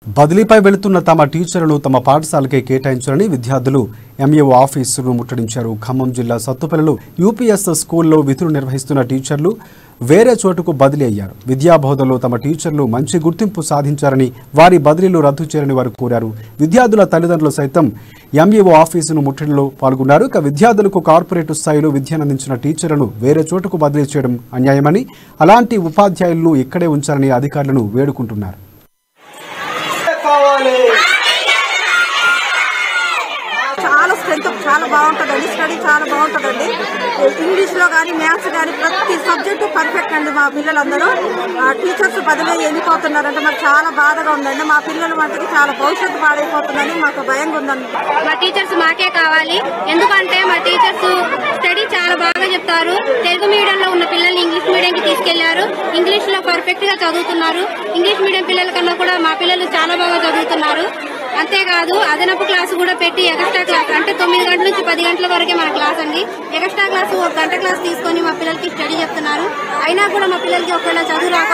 బదిలీపై వెళుతున్న తమ టీచర్లను తమ పాఠశాలకే కేటాయించాలని విద్యార్థులు ఎంఈఓ ఆఫీసును ముట్టడించారు. ఖమ్మం జిల్లా సత్తుపల్లిలో యూపీఎస్ స్కూల్లో విధులు నిర్వహిస్తున్న టీచర్లు వేరే చోటుకు బదిలీ అయ్యారు. విద్యాబోధనలో తమ టీచర్లు మంచి గుర్తింపు సాధించారని, వారి బదిలీలు రద్దు చేయాలని వారు కోరారు. విద్యార్థుల తల్లిదండ్రులు సైతం ఎంఈఓ ఆఫీసును ముట్టడిలో పాల్గొన్నారు. ఇక విద్యార్థులకు కార్పొరేట్ స్థాయిలో విద్యనందించిన టీచర్లను వేరే చోటుకు బదిలీ చేయడం అన్యాయమని, అలాంటి ఉపాధ్యాయులను ఇక్కడే ఉంచాలని అధికారులను వేడుకుంటున్నారు. చాలా స్ట్రెంత్ చాలా బాగుంటుందండి, స్టడీ చాలా బాగుంటుందండి. ఇంగ్లీష్ లో కానీ మ్యాథ్స్ కానీ ప్రతి సబ్జెక్టు పర్ఫెక్ట్ అండి. మా పిల్లలందరూ టీచర్స్ బదిలీ వెళ్ళిపోతున్నారంటే మాకు చాలా బాధగా ఉందండి. మా పిల్లల మటుకు చాలా భవిష్యత్తు పాడైపోతుందని మాకు భయంగా ఉందండి. మా టీచర్స్ మాకే కావాలి, ఎందుకంటే మా టీచర్స్ స్టడీ చాలా బాగా చెప్తారు. తెలుగు మీడియంలో ఉన్న పిల్లల్ని ఇంగ్లీష్ మీడియంకి తీసుకెళ్లారు. ఇంగ్లీష్ లో పర్ఫెక్ట్ గా చదువుతున్నారు. ఇంగ్లీష్ మీడియం పిల్లల కన్నా కూడా మా పిల్లలు చాలా బాగా చదువుతున్నారు. అంతేకాదు అదనపు క్లాసు కూడా పెట్టి ఎక్స్ట్రా క్లాస్ అంటే 9 గంటల నుంచి 10 గంటల వరకే మన క్లాస్ అండి. ఎక్స్ట్రా క్లాసు 1 గంట క్లాస్ తీసుకొని మా పిల్లలకి స్టడీ చెప్తున్నారు. అయినా కూడా మా పిల్లలకి ఒకవేళ చదువు రాక